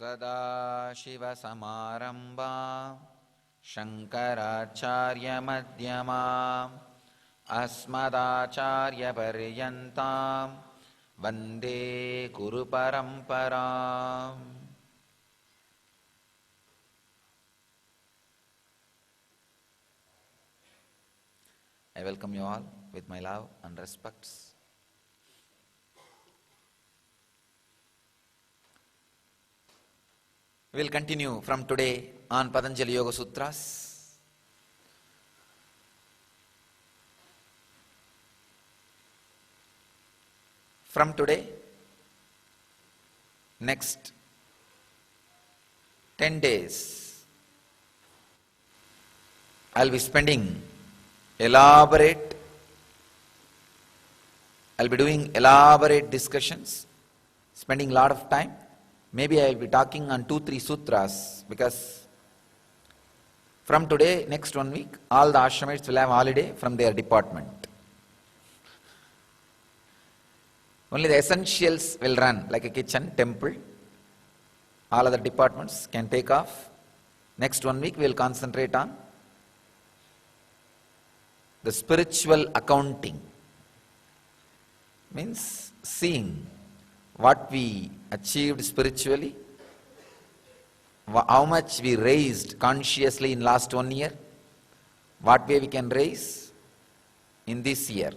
सदाशिवसमारम्भां शङ्कराचार्यमध्यमाम् अस्मदाचार्यपर्यन्तां वन्दे गुरुपरम्पराम्. I welcome you all with my love and respects. We will continue from today on Patanjali Yoga Sutras. From today, next 10 days, I'll be spending I'll be doing elaborate discussions, spending a lot of time. Maybe I'll be talking on 2-3 sutras, because from today, next 1 week, all the ashramites will have holiday from their department. Only the essentials will run, like a kitchen, temple. All other departments can take off. Next 1 week, we will concentrate on the spiritual accounting. Means seeing what we achieved spiritually, how much we raised consciously in last 1 year, what way we can raise in this year.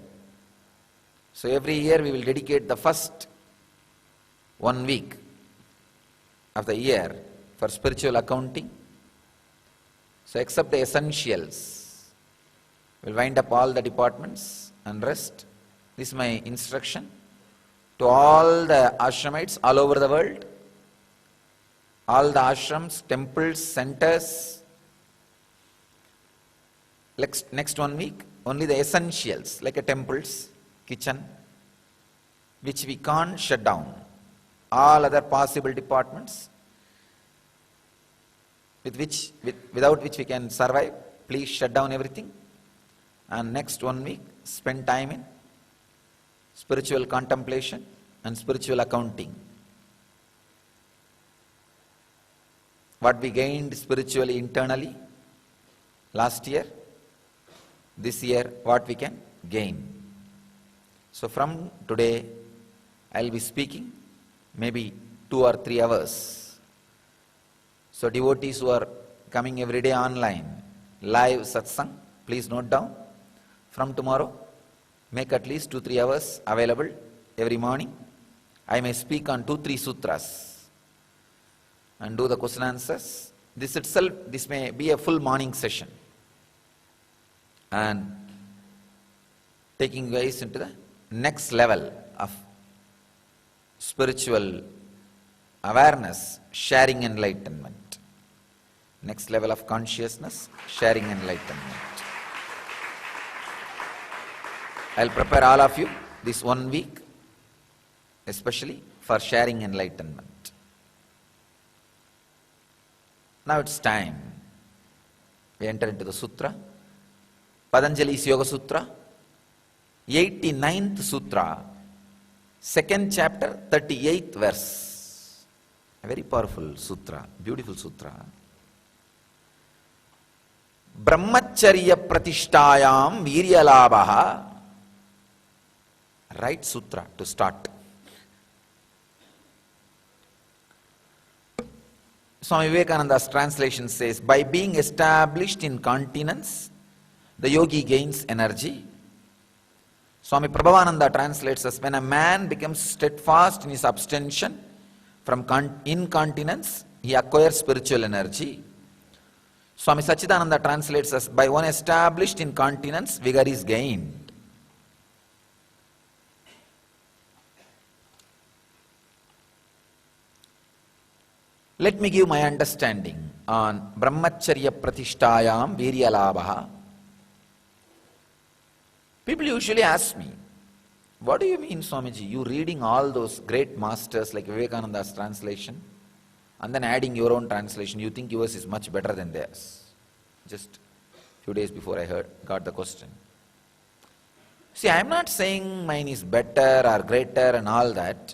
So every year we will dedicate the first 1 week of the year for spiritual accounting. So except the essentials, we'll wind up all the departments and rest. This is my instruction to all the ashramites all over the world, all the ashrams, temples, centers. Next 1 week, only the essentials, like a temples, kitchen, which we can't shut down. All other possible departments without which we can survive, please shut down everything. And next 1 week, spend time in spiritual contemplation and spiritual accounting. What we gained spiritually internally last year, this year what we can gain. So from today, I'll be speaking maybe 2 or 3 hours. So devotees who are coming every day online, live satsang, please note down. From tomorrow, make at least 2-3 hours available every morning. I may speak on 2-3 sutras and do the question answers. This may be a full morning session, and taking you guys into the next level of spiritual awareness, sharing enlightenment. Next level of consciousness, sharing enlightenment. I'll prepare all of you this 1 week, especially for sharing enlightenment. Now it's time. We enter into the sutra. Patanjali's Yoga Sutra, 89th Sutra, 2nd chapter, 38th verse. A very powerful sutra, beautiful sutra. Brahmacharya pratishtayam viryalabhaha. Right sutra to start. Swami Vivekananda's translation says, by being established in continence, the yogi gains energy. Swami Prabhavananda translates as, when a man becomes steadfast in his abstention from incontinence, he acquires spiritual energy. Swami Sachidananda translates as, by one established in continence, vigor is gained. Let me give my understanding on Brahmacharya Pratishtayam Viryalabhaha. People usually ask me, what do you mean, Swamiji? You reading all those great masters like Vivekananda's translation and then adding your own translation, you think yours is much better than theirs? Just a few days before I got the question. See, I am not saying mine is better or greater and all that.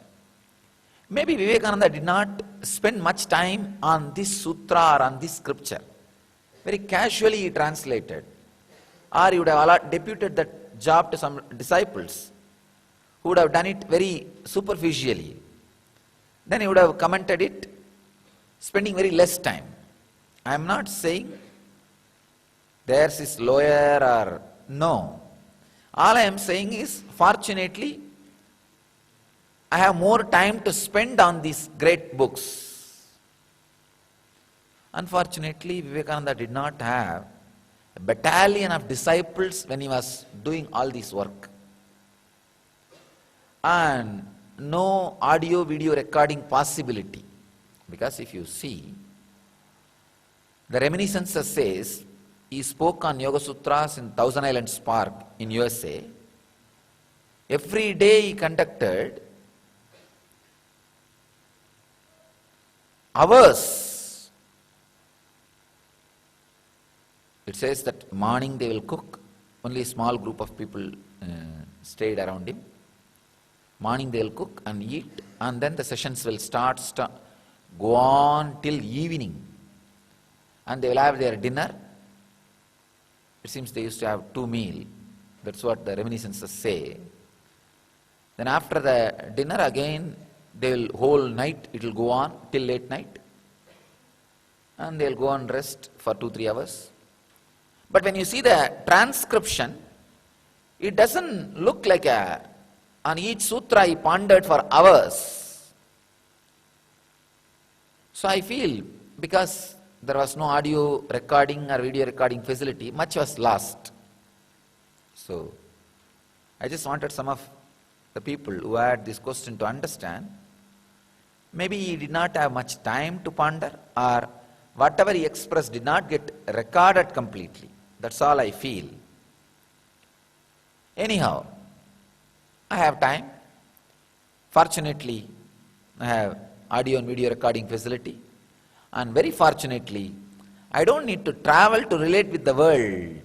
Maybe Vivekananda did not spend much time on this sutra or on this scripture. Very casually he translated. Or he would have deputed that job to some disciples who would have done it very superficially. Then he would have commented it, spending very less time. I am not saying theirs is lower or no. All I am saying is, fortunately, I have more time to spend on these great books. Unfortunately, Vivekananda did not have a battalion of disciples when he was doing all this work. And no audio video recording possibility. Because if you see, the reminiscences says, he spoke on Yoga Sutras in Thousand Islands Park in USA. Every day he conducted hours. It says that morning they will cook. Only a small group of people stayed around him. Morning they will cook and eat, and then the sessions will go on till evening. And they will have their dinner. It seems they used to have 2 meals. That's what the reminiscences say. Then after the dinner again, they will whole night, it will go on till late night. And they will go on rest for 2-3 hours. But when you see the transcription, it doesn't look like on each sutra he pondered for hours. So I feel, because there was no audio recording or video recording facility, much was lost. So I just wanted some of the people who had this question to understand, maybe he did not have much time to ponder, or whatever he expressed did not get recorded completely. That's all I feel. Anyhow, I have time. Fortunately, I have audio and video recording facility. And very fortunately, I don't need to travel to relate with the world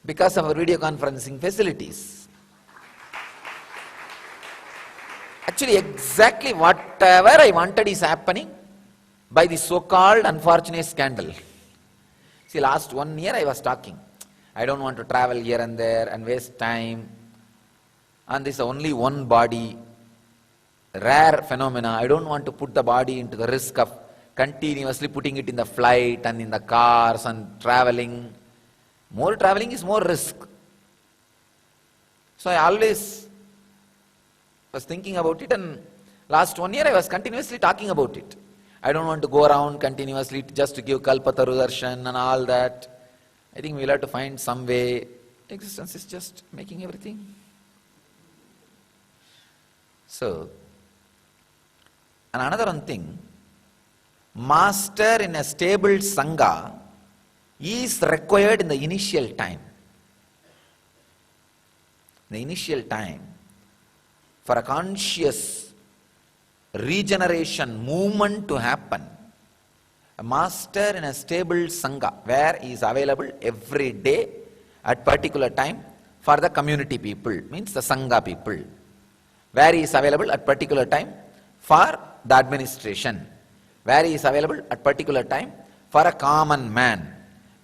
because of our video conferencing facilities. Actually, exactly whatever I wanted is happening by the so-called unfortunate scandal. See, last 1 year I was talking. I don't want to travel here and there and waste time. And this is only one body, rare phenomena. I don't want to put the body into the risk of continuously putting it in the flight and in the cars and traveling. More traveling is more risk. So I always was thinking about it, and last 1 year I was continuously talking about it. I don't want to go around continuously just to give Kalpataru darshan and all that. I think we'll have to find some way. Existence is just making everything. So, and another one thing, master in a stable sangha is required in the initial time. The initial time for a conscious regeneration movement to happen, a master in a stable sangha where he is available every day at particular time for the community people, means the sangha people, where he is available at particular time for the administration, where he is available at particular time for a common man,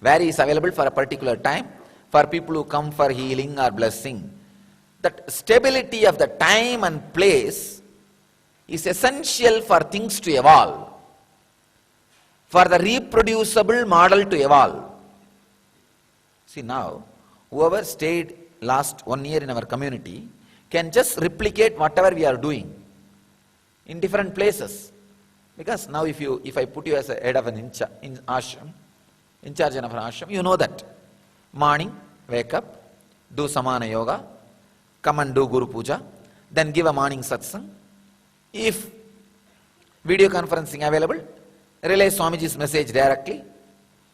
where he is available for a particular time for people who come for healing or blessing. That stability of the time and place is essential for things to evolve, for the reproducible model to evolve. See, now, whoever stayed last 1 year in our community can just replicate whatever we are doing in different places. Because now if I put you as a head of an ashram, in charge of an ashram, you know that. Morning, wake up, do samana yoga, come and do Guru Puja, then give a morning satsang. If video conferencing available, relay Swamiji's message directly.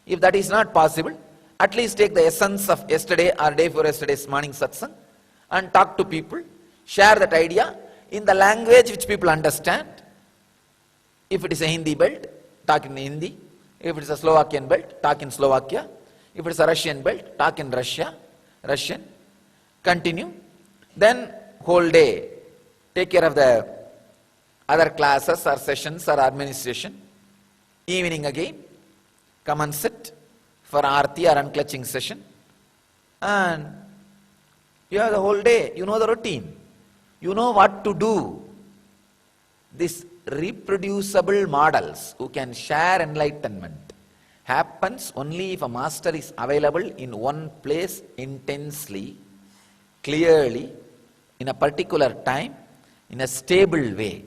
If that is not possible, at least take the essence of yesterday or day before yesterday's morning satsang and talk to people, share that idea in the language which people understand. If it is a Hindi belt, talk in Hindi. If it is a Slovakian belt, talk in Slovakia. If it is a Russian belt, talk in Russian. Continue. Then whole day, take care of the other classes or sessions or administration. Evening again, come and sit for Aarti or unclutching session. And you have the whole day, you know the routine. You know what to do. This reproducible models who can share enlightenment happens only if a master is available in one place intensely, clearly, in a particular time, in a stable way.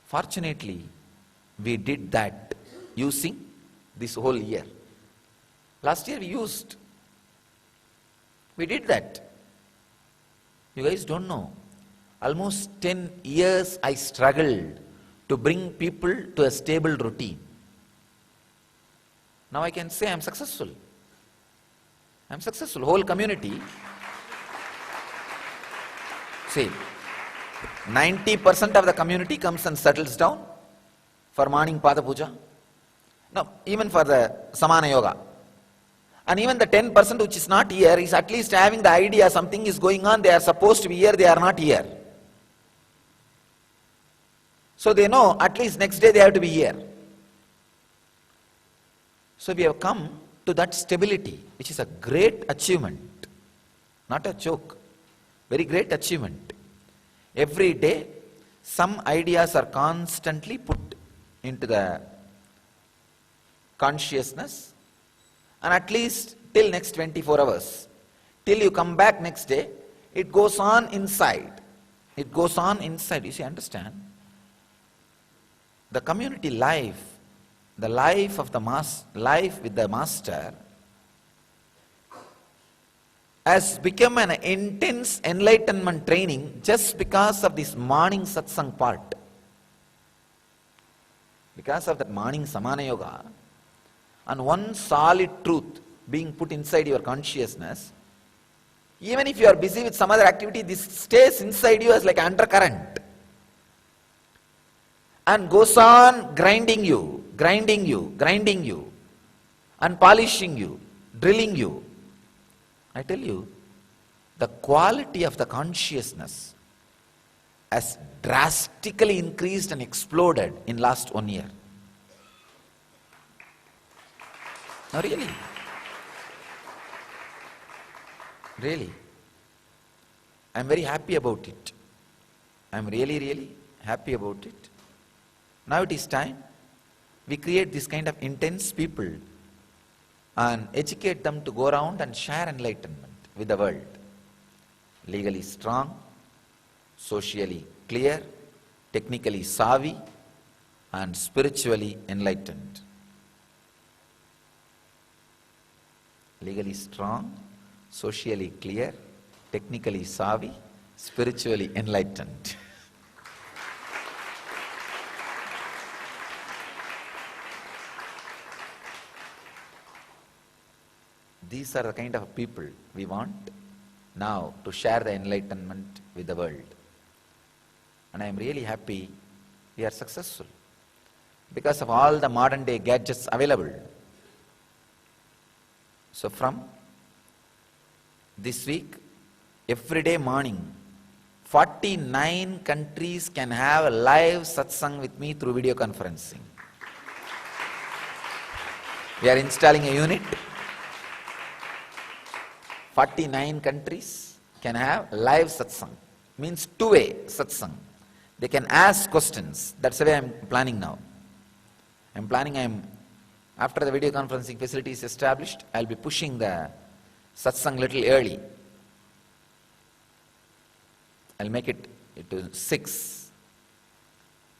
Fortunately, we did that using this whole year. Last year we did that. You guys don't know. Almost 10 years I struggled to bring people to a stable routine. Now I can say I'm successful. I'm successful. Whole community. See, 90% of the community comes and settles down for morning Pada Puja. No, even for the Samana Yoga. And even the 10% which is not here is at least having the idea something is going on, they are supposed to be here, they are not here. So they know at least next day they have to be here. So we have come to that stability, which is a great achievement, not a joke, very great achievement. Every day, some ideas are constantly put into the consciousness, and at least till next 24 hours, till you come back next day, it goes on inside. It goes on inside. You see, understand? The community life, the life of the life with the master, has become an intense enlightenment training just because of this morning satsang part. Because of that morning Samana Yoga, and one solid truth being put inside your consciousness, even if you are busy with some other activity, this stays inside you as like undercurrent and goes on grinding you, and polishing you, drilling you. I tell you, the quality of the consciousness has drastically increased and exploded in last 1 year. No, really. Really. I am very happy about it. I am really, really happy about it. Now it is time we create this kind of intense people and educate them to go around and share enlightenment with the world. Legally strong, socially clear, technically savvy, and spiritually enlightened. Legally strong, socially clear, technically savvy, spiritually enlightened. These are the kind of people we want now to share the enlightenment with the world. And I am really happy we are successful because of all the modern day gadgets available. So from this week, every day morning, 49 countries can have a live satsang with me through video conferencing. We are installing a unit. 49 countries can have live satsang. Means two-way satsang. They can ask questions. That's the way I am planning now. After the video conferencing facility is established, I will be pushing the satsang little early. I will make it to 6,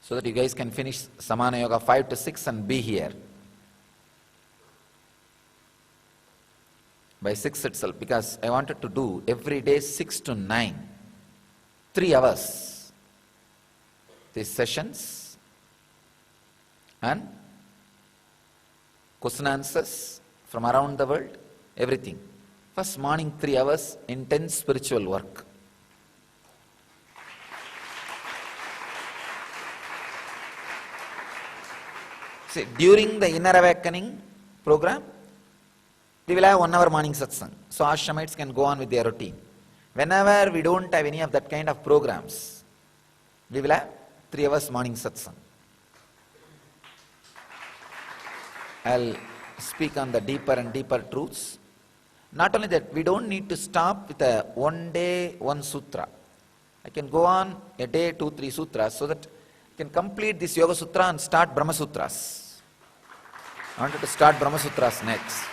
so that you guys can finish Samana Yoga 5 to 6 and be here by 6 itself, because I wanted to do every day 6 to 9, 3 hours, these sessions and question answers from around the world, everything. First morning 3 hours, intense spiritual work. See, during the inner awakening program, we will have 1 hour morning satsang. So ashramites can go on with their routine. Whenever we don't have any of that kind of programs, We will have 3 hours morning satsang. I'll speak on the deeper and deeper truths. Not only that, we don't need to stop with a one day, one sutra. I can go on a day, 2, 3 sutras, so that I can complete this Yoga Sutra and start Brahma Sutras. I wanted to start Brahma Sutras next.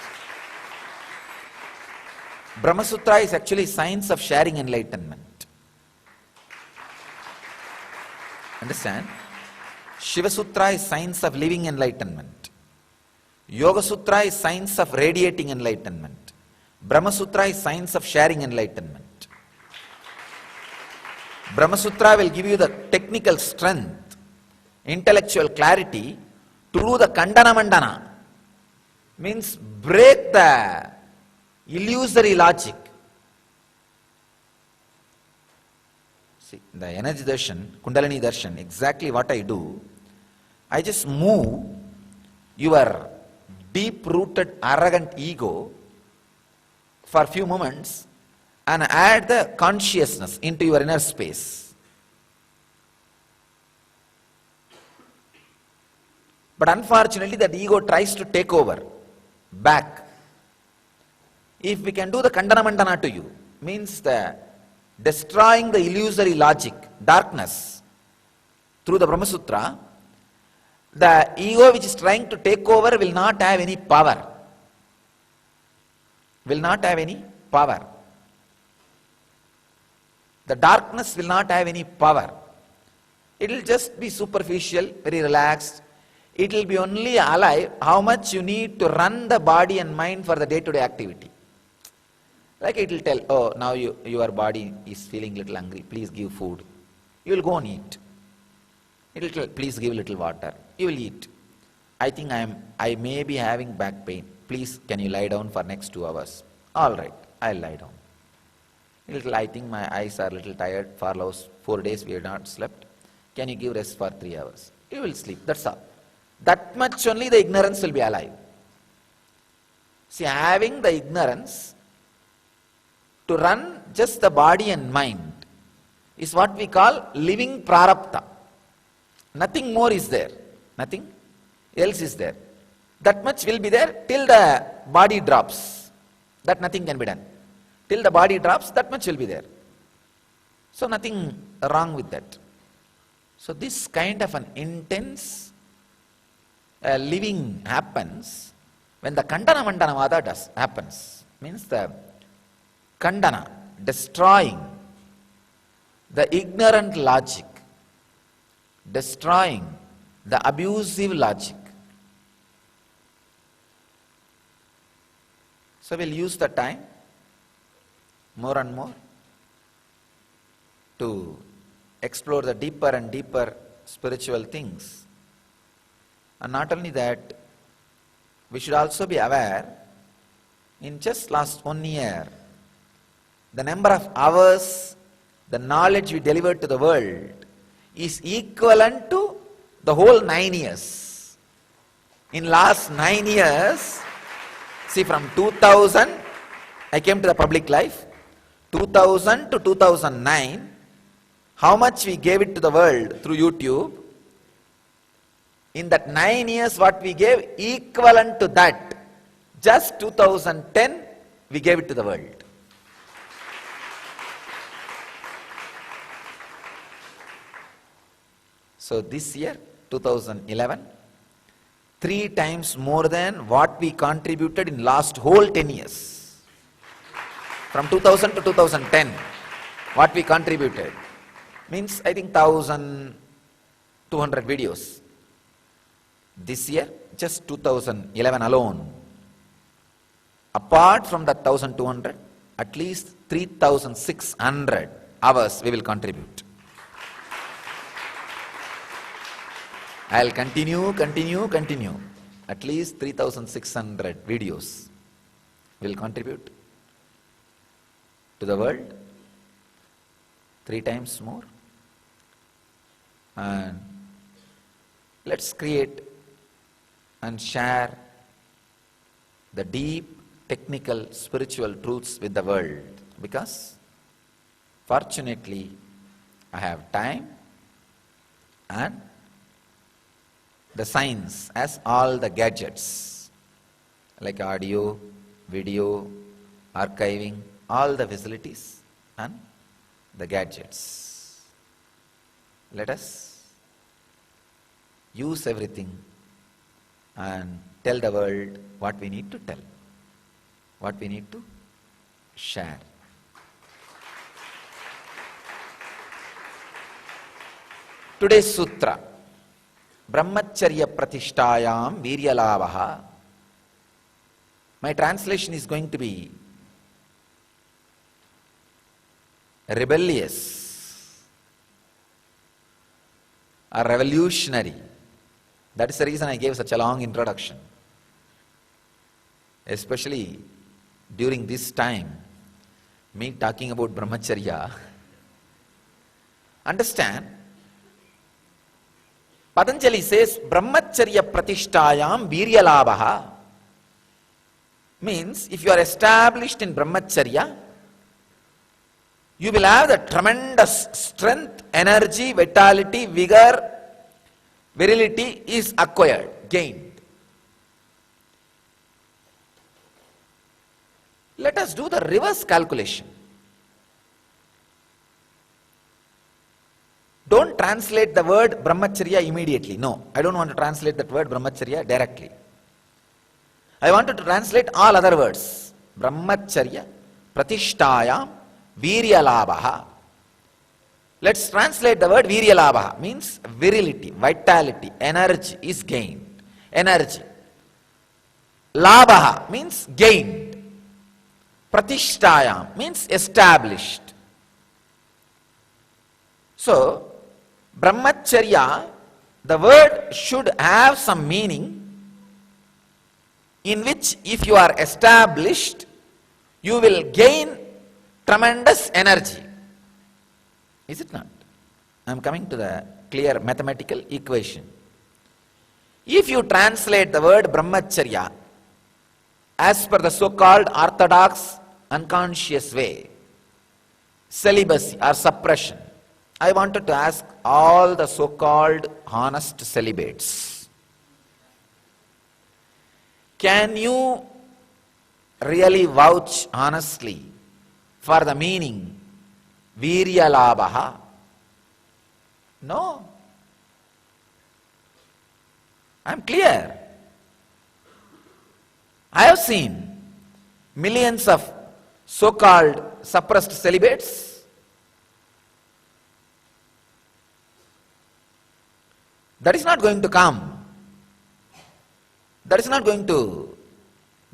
Brahma Sutra is actually science of sharing enlightenment. Understand? Shiva Sutra is science of living enlightenment. Yoga Sutra is science of radiating enlightenment. Brahma Sutra is science of sharing enlightenment. Brahma Sutra will give you the technical strength, intellectual clarity to do the Kandana Mandana. Means break the illusory logic. See, the energy darshan, Kundalini darshan, exactly what I do, I just move your deep-rooted, arrogant ego for a few moments and add the consciousness into your inner space. But unfortunately, that ego tries to take over, back. If we can do the Kandana Mandana to you, means the destroying the illusory logic, darkness, through the Brahma Sutra, the ego which is trying to take over will not have any power. Will not have any power. The darkness will not have any power. It will just be superficial, very relaxed. It will be only alive how much you need to run the body and mind for the day-to-day activity. Like it will tell, oh, now your body is feeling little hungry, please give food. You will go and eat. It will tell, please give little water. You will eat. I think I may be having back pain. Please, can you lie down for next 2 hours? All right, I'll lie down. I think my eyes are a little tired. For last 4 days we have not slept. Can you give rest for 3 hours? You will sleep. That's all. That much only the ignorance will be alive. See, having the ignorance to run just the body and mind is what we call living prarabdha. Nothing more is there. Nothing else is there. That much will be there till the body drops. That nothing can be done. Till the body drops, that much will be there. So nothing wrong with that. So this kind of an intense living happens when the Kandana Mandana Vada happens. Means the Kandana, destroying the ignorant logic, destroying the abusive logic. So we'll use the time more and more to explore the deeper and deeper spiritual things. And not only that, we should also be aware, in just last 1 year, the number of hours, the knowledge we delivered to the world is equivalent to the whole 9 years. In last 9 years, see, from 2000, I came to the public life, 2000 to 2009, how much we gave it to the world through YouTube. In that 9 years, what we gave, equivalent to that, just 2010, we gave it to the world. So this year, 2011, 3 times more than what we contributed in last whole 10 years. From 2000 to 2010, what we contributed means, I think, 1,200 videos. This year, just 2011 alone, apart from that 1,200, at least 3,600 hours we will contribute. I'll continue. At least 3,600 videos will contribute to the world, 3 times more. And let's create and share the deep technical spiritual truths with the world, because fortunately I have time, and the science as all the gadgets like audio, video, archiving, all the facilities and the gadgets. Let us use everything and tell the world what we need to tell, what we need to share. Today's sutra, Brahmacharya Pratishtayam Viryalavaha. My translation is going to be rebellious or revolutionary. That is the reason I gave such a long introduction. Especially during this time, me talking about Brahmacharya. Understand, Patanjali says, Brahmacharya Pratishtayam Viryalavaha. Means, if you are established in Brahmacharya, you will have the tremendous strength, energy, vitality, vigor, virility is acquired, gained. Let us do the reverse calculation. Don't translate the word Brahmacharya immediately. No, I don't want to translate that word Brahmacharya directly. I wanted to translate all other words. Brahmacharya Pratishtayam Viryalavaha. Let's translate the word Viryalavaha. Means virility, vitality, energy is gained. Energy. Labhaha means gained. Pratishtayam means established. So, Brahmacharya, the word should have some meaning in which if you are established, you will gain tremendous energy. Is it not? I am coming to the clear mathematical equation. If you translate the word Brahmacharya as per the so-called orthodox unconscious way, celibacy or suppression, I wanted to ask all the so-called honest celibates, can you really vouch honestly for the meaning Viryalavaha? No. I am clear. I have seen millions of so-called suppressed celibates. That is not going to come. That is not going to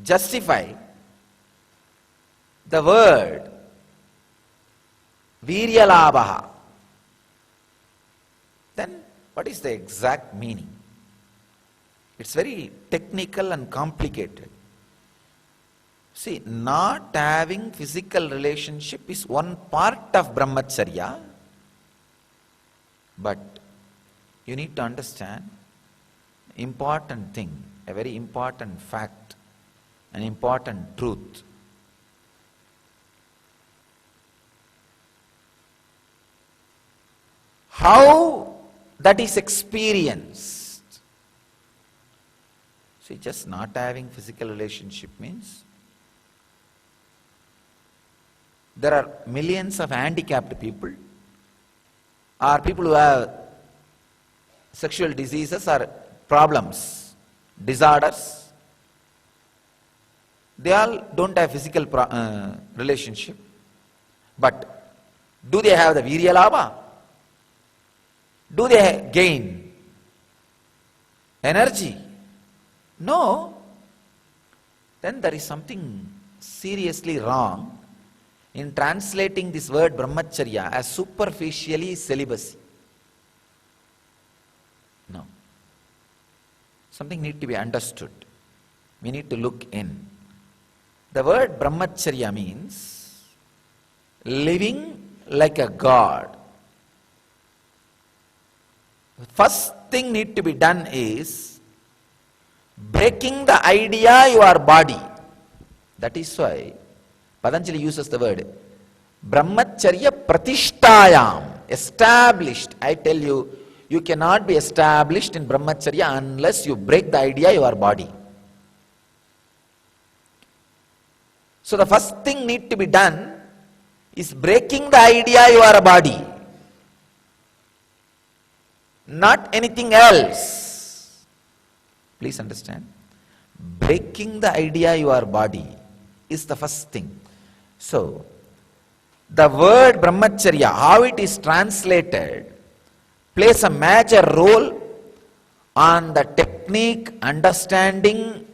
justify the word Viryalavaha. Then what is the exact meaning? It's very technical and complicated. See, not having physical relationship is one part of Brahmacharya, but you need to understand important thing, a very important fact, an important truth. How that is experienced. See, just not having physical relationship means there are millions of handicapped people or people who have sexual diseases or problems, disorders. They all don't have physical relationship. But do they have the Viryalava? Do they gain energy? No. Then there is something seriously wrong in translating this word Brahmacharya as superficially celibacy. No. Something needs to be understood. We need to look in. The word Brahmacharya means living like a god. First thing need to be done is breaking the idea you are body. That is why Patanjali uses the word Brahmacharya Pratishtayam, established. I tell you, you cannot be established in brahmacharya unless you break the idea you are body. So the first thing need to be done is breaking the idea you are a body, not anything else. Please understand. Breaking the idea you are body is the first thing. So, the word brahmacharya, how it is translated, plays a major role on the technique, understanding,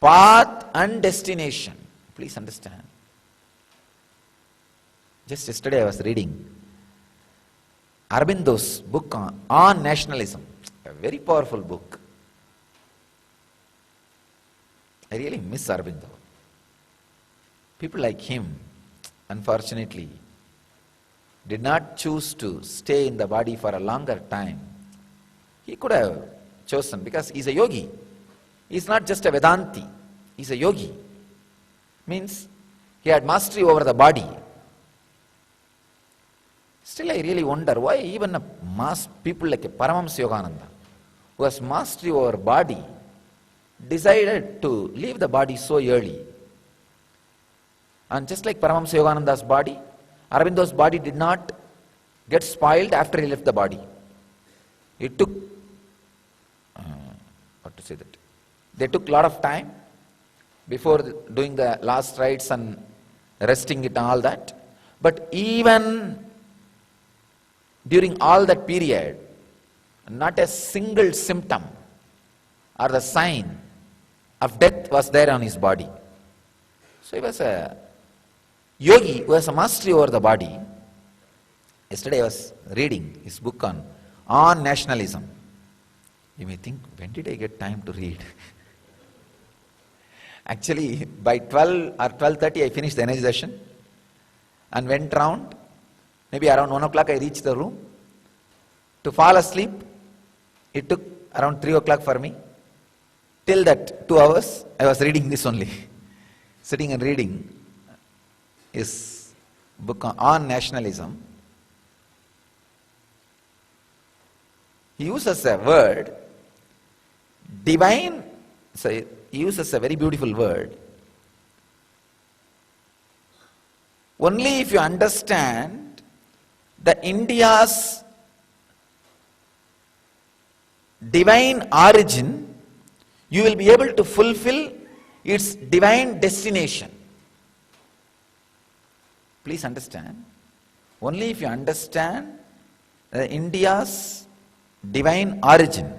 path and destination. Please understand. Just yesterday I was reading Aurobindo's book on nationalism, a very powerful book. I really miss Aurobindo. People like him, unfortunately, did not choose to stay in the body for a longer time. He could have chosen, because he's a yogi. He's not just a Vedanti, he's a yogi. Means he had mastery over the body. Still I really wonder why even people like Paramahamsa Yogananda, who has mastery over body, decided to leave the body so early. And just like Paramahamsa Yogananda's body, Aurobindo's body did not get spoiled after he left the body. It took, they took a lot of time before doing the last rites and resting it and all that. But even during all that period, not a single symptom or the sign of death was there on his body. So he was a yogi who has a mastery over the body. Yesterday I was reading his book on nationalism. You may think, when did I get time to read? Actually, by 12 or 12:30 I finished the energy session and went round. Maybe around 1 o'clock I reached the room. To fall asleep, it took around 3 o'clock for me. Till that 2 hours, I was reading this only. Sitting and reading his book on nationalism. He uses a word, divine, so he uses a very beautiful word. Only if you understand the India's divine origin, you will be able to fulfill its divine destination. Please understand. Only if you understand India's divine origin,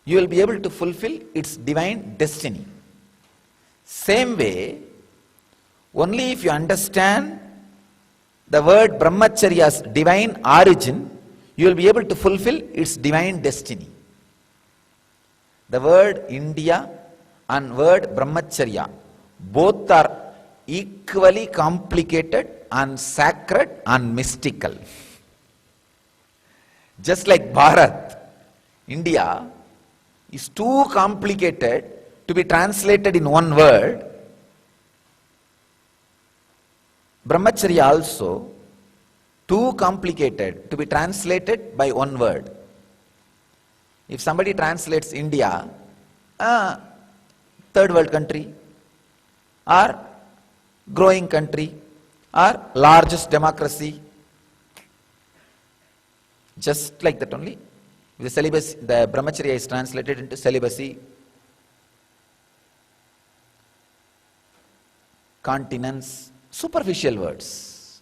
you will be able to fulfill its divine destiny. Same way, only if you understand the word brahmacharya's divine origin, you will be able to fulfill its divine destiny. The word India and word brahmacharya, both are equally complicated and sacred and mystical. Just like Bharat, India is too complicated to be translated in one word. Brahmacharya also too complicated to be translated by one word. If somebody translates India, third world country, or growing country, or largest democracy, just like that only. The celibacy, the brahmacharya is translated into celibacy, continence, superficial words.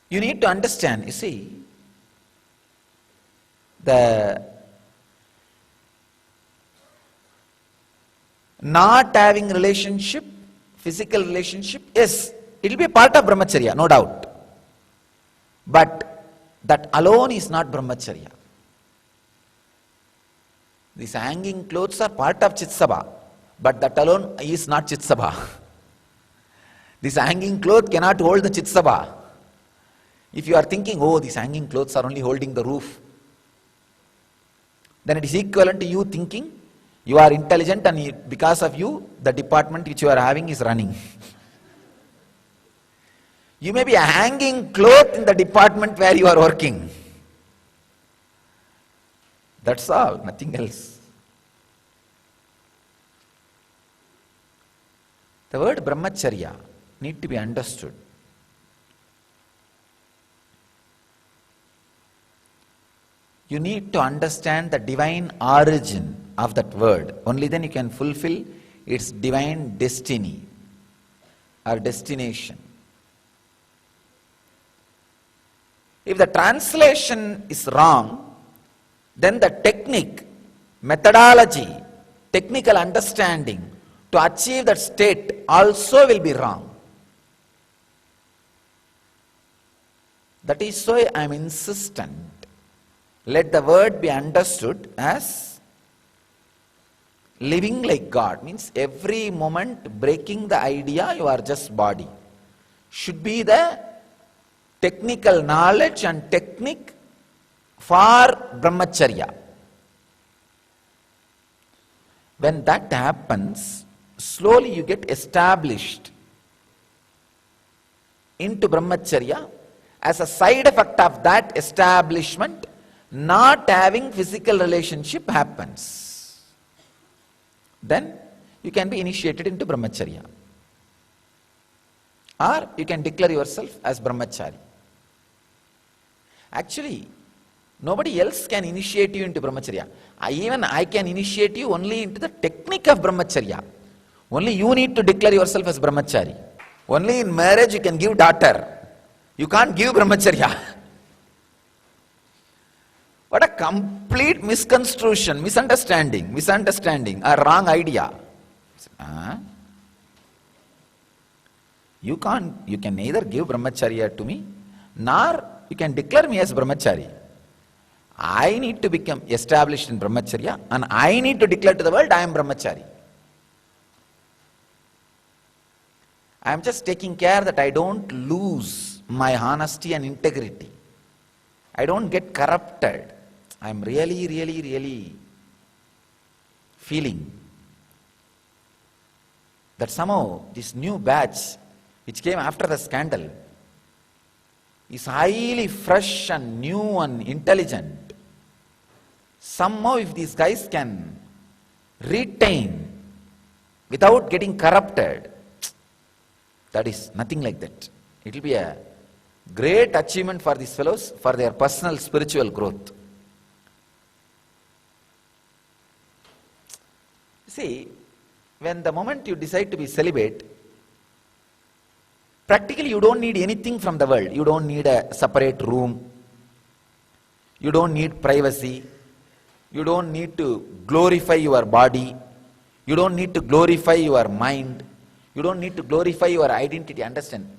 You need to understand, you see, the not having relationship, physical relationship, yes, it will be a part of brahmacharya, no doubt. But that alone is not brahmacharya. These hanging clothes are part of Chitsabha, but that alone is not Chitsabha. This hanging cloth cannot hold the Chitsabha. If you are thinking, oh, these hanging clothes are only holding the roof, then it is equivalent to you thinking you are intelligent and because of you, the department which you are having is running. You may be hanging cloth in the department where you are working. That's all, nothing else. The word brahmacharya need to be understood. You need to understand the divine origin of that word. Only then you can fulfill its divine destiny or destination. If the translation is wrong, then the technique, methodology, technical understanding to achieve that state also will be wrong. That is why I am insistent. Let the word be understood as living like God. Means every moment breaking the idea you are just body. Should be the technical knowledge and technique for brahmacharya. When that happens, slowly you get established into brahmacharya. As a side effect of that establishment, not having physical relationship happens. Then you can be initiated into brahmacharya. Or you can declare yourself as brahmachari. Actually, nobody else can initiate you into brahmacharya. Even I can initiate you only into the technique of brahmacharya. Only you need to declare yourself as brahmachari. Only in marriage you can give daughter. You can't give brahmacharya. What a complete misconstruction, misunderstanding, a wrong idea. You can neither give brahmacharya to me, nor you can declare me as brahmachari. I need to become established in brahmacharya, and I need to declare to the world I am brahmachari. I am just taking care that I don't lose my honesty and integrity. I don't get corrupted. I am really feeling that somehow this new batch which came after the scandal is highly fresh and new and intelligent. Somehow if these guys can retain without getting corrupted, that is nothing like that. It will be a great achievement for these fellows for their personal spiritual growth. See, when the moment you decide to be celibate, practically you don't need anything from the world. You don't need a separate room. You don't need privacy. You don't need to glorify your body. You don't need to glorify your mind. You don't need to glorify your identity. Understand?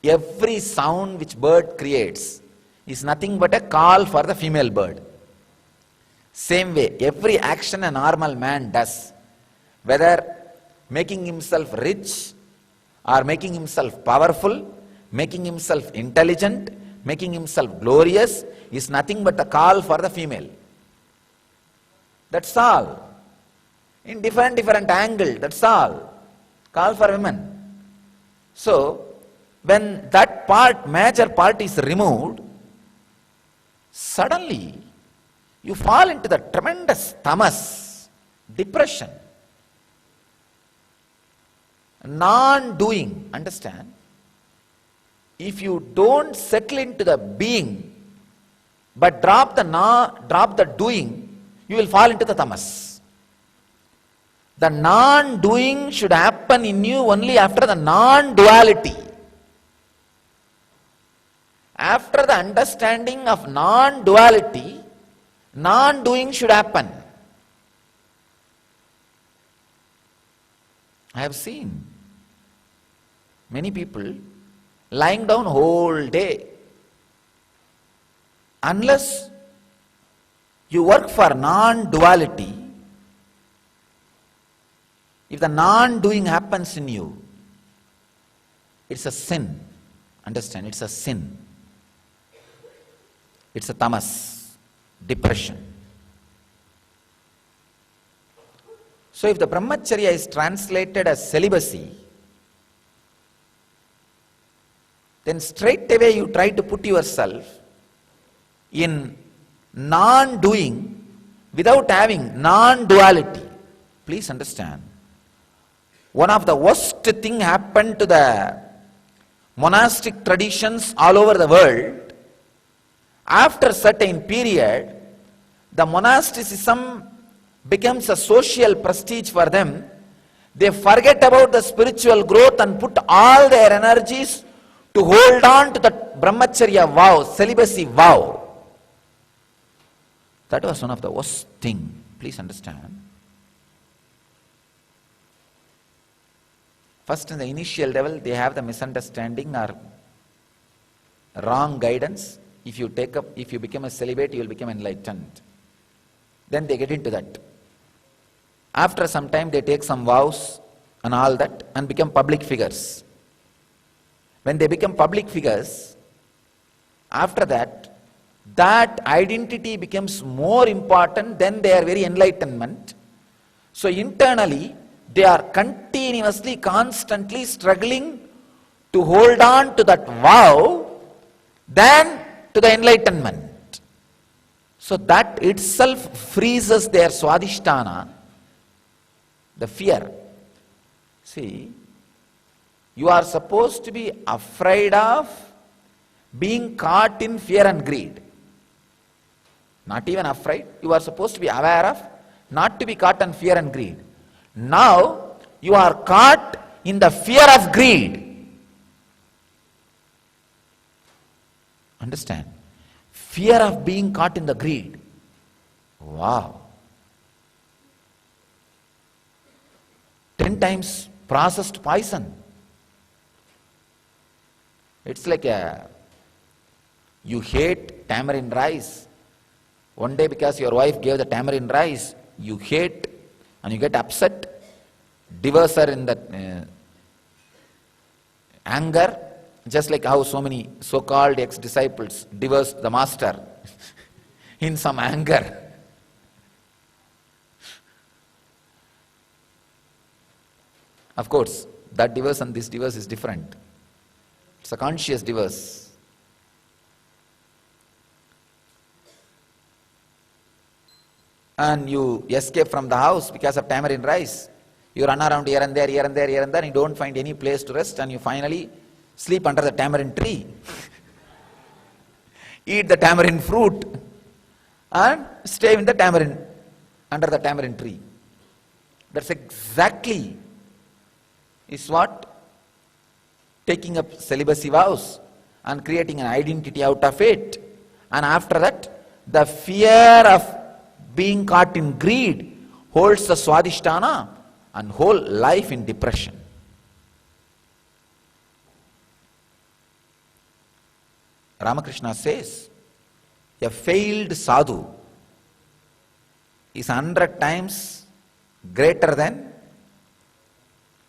Every sound which bird creates is nothing but a call for the female bird. Same way, every action a normal man does, whether making himself rich or making himself powerful, making himself intelligent, making himself glorious, is nothing but a call for the female. That's all. In different angle, that's all. Call for women. So, when that part, major part is removed, suddenly you fall into the tremendous tamas, depression, non-doing. Understand? If you don't settle into the being, but drop the doing, you will fall into the tamas. The non-doing should happen in you only after the non-duality. After the understanding of non-duality, non-doing should happen. I have seen many people lying down whole day. Unless you work for non-duality, if the non-doing happens in you, it's a sin. Understand? It's a sin. It's a tamas, depression. So if the brahmacharya is translated as celibacy, then straight away you try to put yourself in non-doing without having non-duality. Please understand. One of the worst thing happened to the monastic traditions all over the world. After a certain period, the monasticism becomes a social prestige for them. They forget about the spiritual growth and put all their energies to hold on to the brahmacharya vow, celibacy vow. That was one of the worst thing. Please understand. First, in the initial level, they have the misunderstanding or wrong guidance. If you become a celibate, you will become enlightened. Then they get into that. After some time, they take some vows and all that and become public figures. When they become public figures, after that, that identity becomes more important than their very enlightenment. So internally, they are continuously, constantly struggling to hold on to that vow than to the enlightenment. So that itself freezes their swadhisthana, the fear. See, you are supposed to be afraid of being caught in fear and greed. Not even afraid, you are supposed to be aware of not to be caught in fear and greed. Now, you are caught in the fear of greed. Understand? Fear of being caught in the greed. Wow. 10 times processed poison. It's like you hate tamarind rice. One day because your wife gave the tamarind rice, you hate and you get upset. Divorce her in that anger, just like how so many so-called ex-disciples divorced the master in some anger. Of course, that divorce and this divorce is different. It's a conscious divorce. And you escape from the house because of tamarind rice. You run around here and there, here and there, here and there, and you don't find any place to rest, and you finally sleep under the tamarind tree. Eat the tamarind fruit and stay in the tamarind, under the tamarind tree. That's exactly is what taking up celibacy vows and creating an identity out of it. And after that, the fear of being caught in greed holds the swadhisthana and whole life in depression. Ramakrishna says, a failed sadhu is 100 times greater than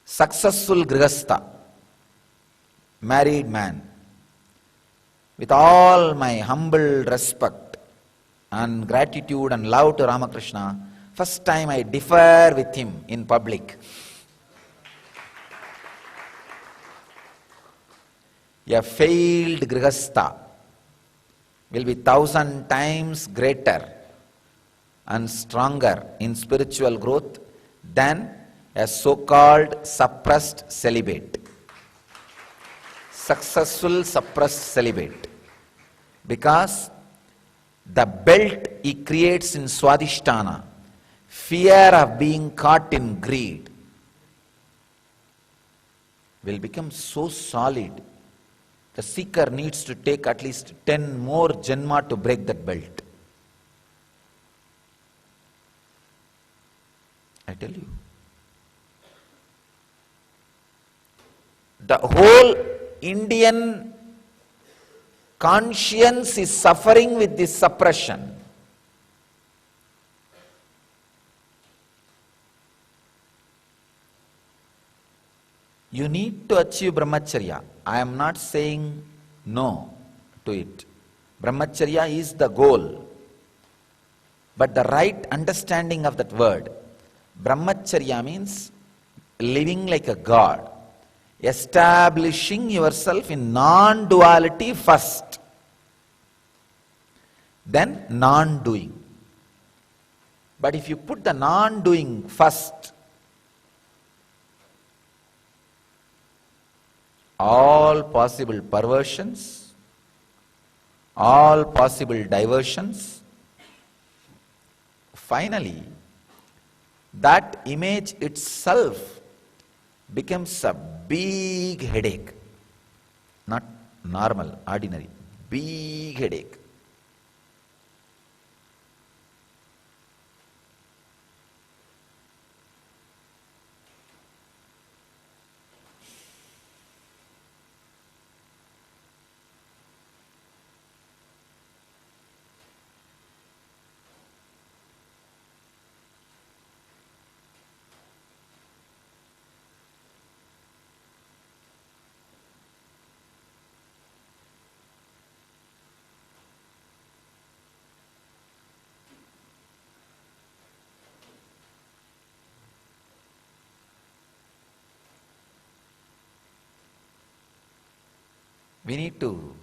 successful grihastha, married man. With all my humble respect and gratitude and love to Ramakrishna, first time I differ with him in public. A failed grihastha will be 1,000 times greater and stronger in spiritual growth than a so-called suppressed celibate. Successful suppressed celibate. Because the belt he creates in swadhisthana, fear of being caught in greed, will become so solid. The seeker needs to take at least 10 more janma to break that belt. I tell you. The whole Indian conscience is suffering with this suppression. You need to achieve brahmacharya. I am not saying no to it. Brahmacharya is the goal. But the right understanding of that word, brahmacharya means living like a god. establishing yourself in non-duality first, then non-doing. But if you put the non-doing first, all possible perversions, all possible diversions, finally, that image itself becomes a big headache. Not normal, ordinary, big headache. We need to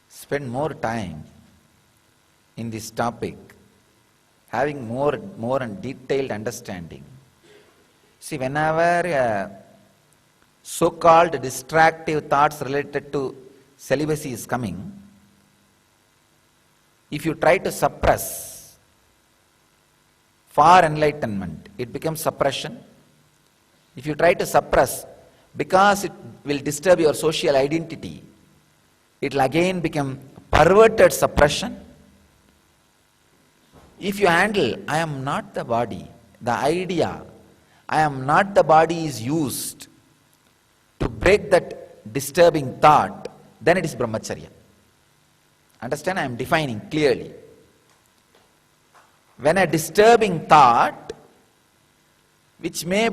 spend more time in this topic, having more and detailed understanding. See, whenever so-called distractive thoughts related to celibacy is coming, if you try to suppress for enlightenment, it becomes suppression. If you try to suppress because it will disturb your social identity, it will again become perverted suppression. If you handle, I am not the body, the idea, I am not the body is used to break that disturbing thought, then it is brahmacharya. Understand? I am defining clearly. When a disturbing thought, which may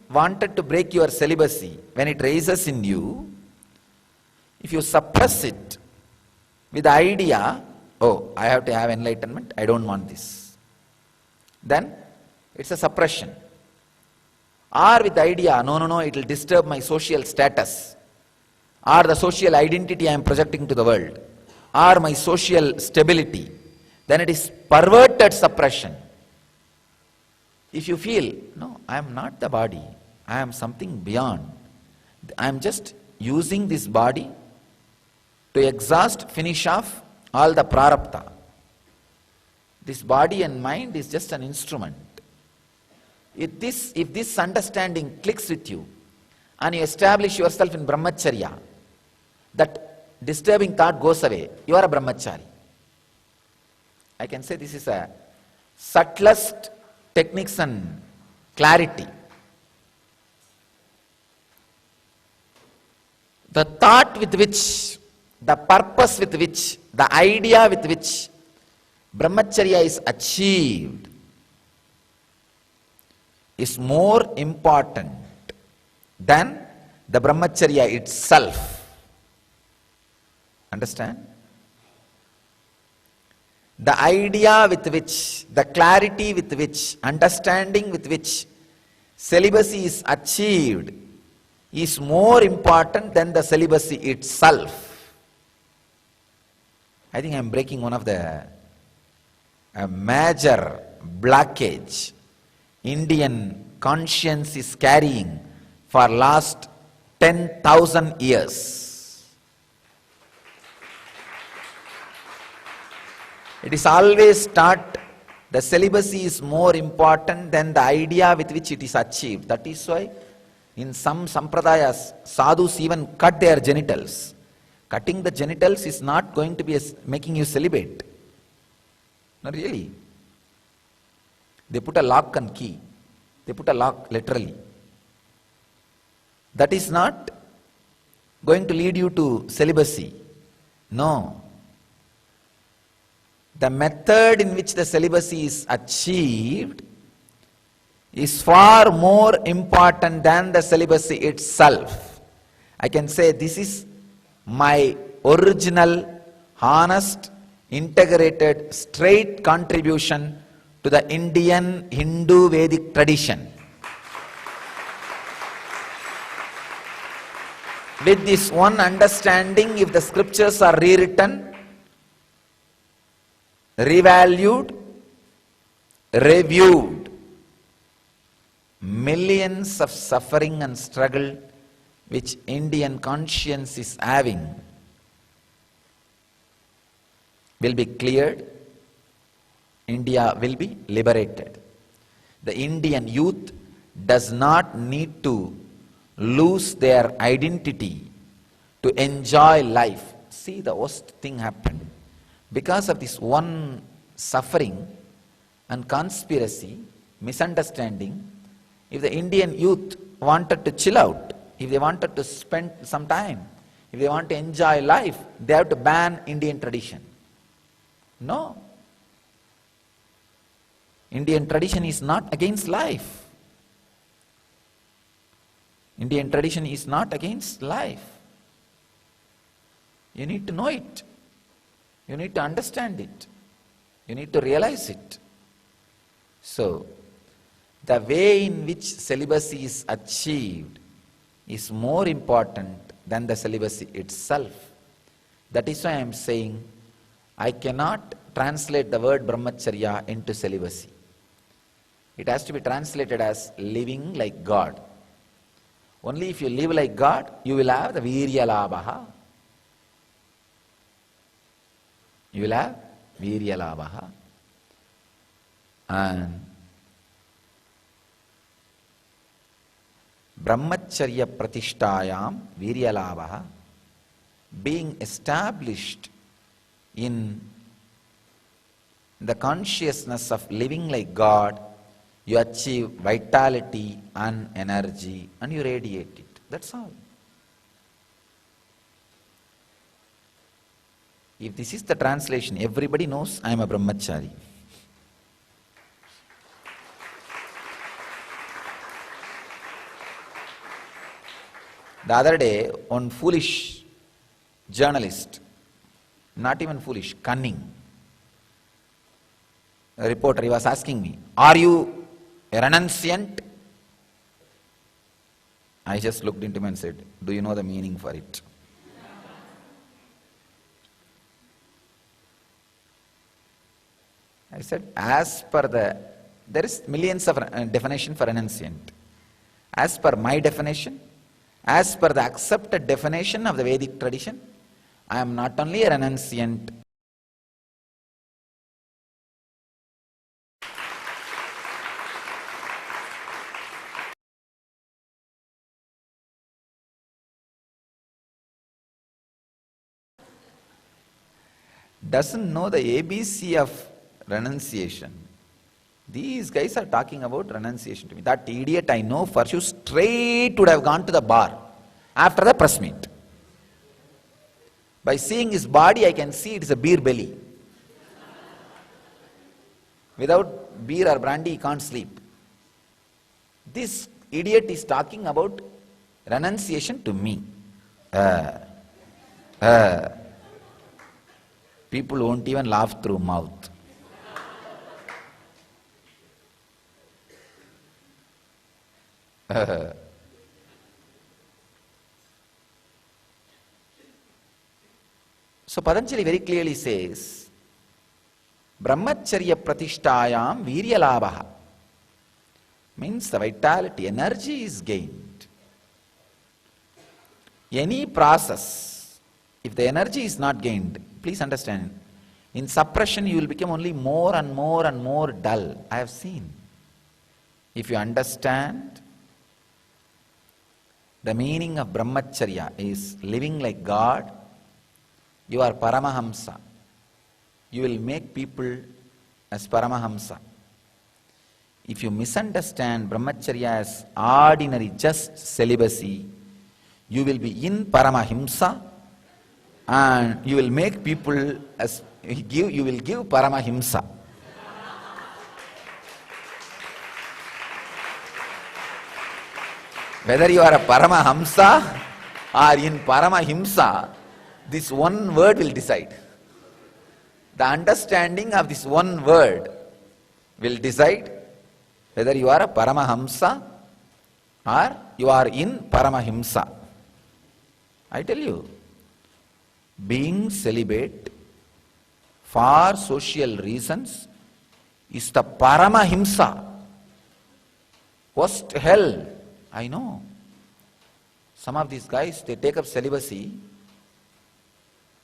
wanted to break your celibacy, when it rises in you, if you suppress it with the idea, oh, I have to have enlightenment, I don't want this, then it's a suppression. Or with the idea, no, it will disturb my social status, or the social identity I am projecting to the world, or my social stability, then it is perverted suppression. If you feel, no, I am not the body, I am something beyond, I am just using this body to exhaust, finish off all the prarabdha. This body and mind is just an instrument. If this understanding clicks with you and you establish yourself in brahmacharya, that disturbing thought goes away, you are a brahmachari. I can say this is a subtlest techniques and clarity. The thought with which, the purpose with which, the idea with which brahmacharya is achieved is more important than the brahmacharya itself. Understand? The idea with which, the clarity with which, understanding with which celibacy is achieved is more important than the celibacy itself. I think I am breaking one of the major blockage Indian conscience is carrying for last 10,000 years. It is always taught the celibacy is more important than the idea with which it is achieved. That is why in some sampradayas, sadhus even cut their genitals. Cutting the genitals is not going to be making you celibate. No, really. They put a lock and key. They put a lock, literally. That is not going to lead you to celibacy. No. The method in which the celibacy is achieved is far more important than the celibacy itself. I can say this is my original, honest, integrated, straight contribution to the Indian Hindu Vedic tradition. With this one understanding, if the scriptures are rewritten, revalued, reviewed, millions of suffering and struggle which Indian conscience is having will be cleared. India will be liberated. The Indian youth does not need to lose their identity to enjoy life. See, the worst thing happened. Because of this one suffering and conspiracy, misunderstanding, if the Indian youth wanted to chill out, if they wanted to spend some time, if they want to enjoy life, they have to ban Indian tradition. No. Indian tradition is not against life. Indian tradition is not against life. You need to know it. You need to understand it. You need to realize it. So, the way in which celibacy is achieved is more important than the celibacy itself. That is why I am saying I cannot translate the word brahmacharya into celibacy. It has to be translated as living like God. Only if you live like God, you will have the virya labhaha. You will have virya labhaha. And brahmacharya pratishtayam virya labhaha, being established in the consciousness of living like God, you achieve vitality and energy and you radiate it. That's all. If this is the translation, everybody knows I am a brahmachari. The other day, one foolish journalist, not even foolish, cunning, a reporter, he was asking me, are you a renunciant? I just looked into him and said, do you know the meaning for it? I said, as per there is millions of definition for renunciant. As per my definition, as per the accepted definition of the Vedic tradition, I am not only a renunciant, doesn't know the ABC of renunciation. These guys are talking about renunciation to me. That idiot I know for sure straight would have gone to the bar after the press meet. By seeing his body, I can see it is a beer belly. Without beer or brandy, he can't sleep. This idiot is talking about renunciation to me. People won't even laugh through mouth. So Patanjali very clearly says, brahmacharya pratishtayam virya labhaha, means the vitality, energy is gained. Any process, if the energy is not gained, please understand, in suppression you will become only more and more and more dull. I have seen. If you understand the meaning of brahmacharya is living like God, you are Paramahamsa. You will make people as Paramahamsa. If you misunderstand brahmacharya as ordinary just celibacy, you will be in Paramahimsa and you will make people as you will give Paramahimsa. Whether you are a Paramahamsa or in Paramahimsa, this one word will decide. The understanding of this one word will decide whether you are a Paramahamsa or you are in Paramahimsa. I tell you, being celibate for social reasons is the Paramahimsa. Worst hell. I know. Some of these guys, they take up celibacy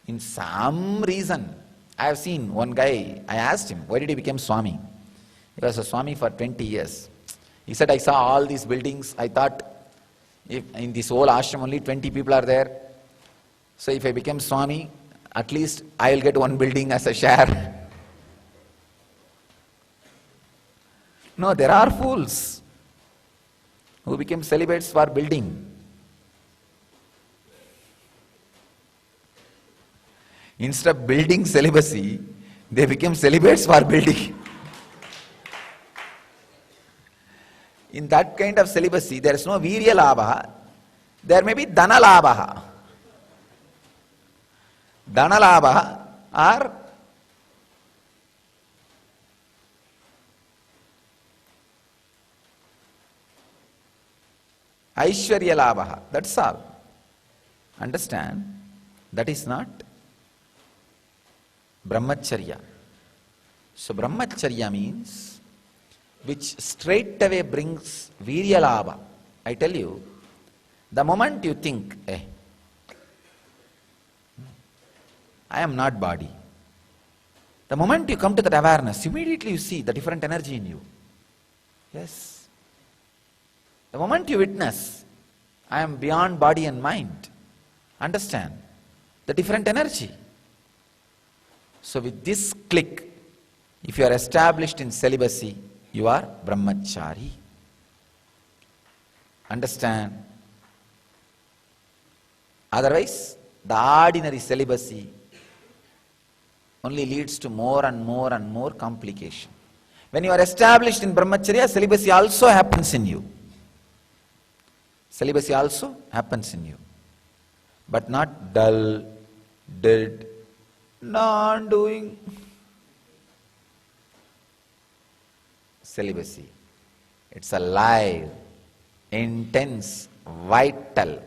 in some reason. I have seen one guy, I asked him, why did he become Swami? He was a Swami for 20 years. He said, I saw all these buildings. I thought, if in this whole ashram only 20 people are there. So if I become Swami, at least I will get one building as a share. No, there are fools who became celibates for building. Instead of building celibacy, they became celibates for building. In that kind of celibacy, there is no virya labha, there may be dana labha. Dana labha or Aishwarya labha. That's all. Understand? That is not Brahmacharya. So Brahmacharya means which straight away brings virya labha. I tell you, the moment you think, I am not body. The moment you come to that awareness, immediately you see the different energy in you. Yes. The moment you witness, I am beyond body and mind. Understand? The different energy. So with this click, if you are established in celibacy, you are brahmachari. Understand? Otherwise, the ordinary celibacy only leads to more and more and more complication. When you are established in brahmacharya, celibacy also happens in you. Celibacy also happens in you. But not dull, dead, non-doing. Celibacy. It's a live, intense, vital,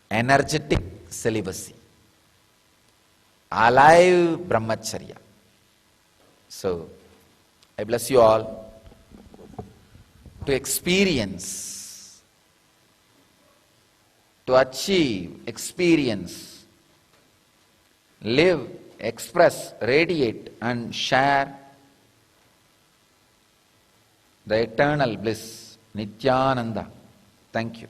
energetic celibacy. Alive brahmacharya. So, I bless you all to experience, to achieve, experience, live, express, radiate and share the eternal bliss, Nityananda. Thank you.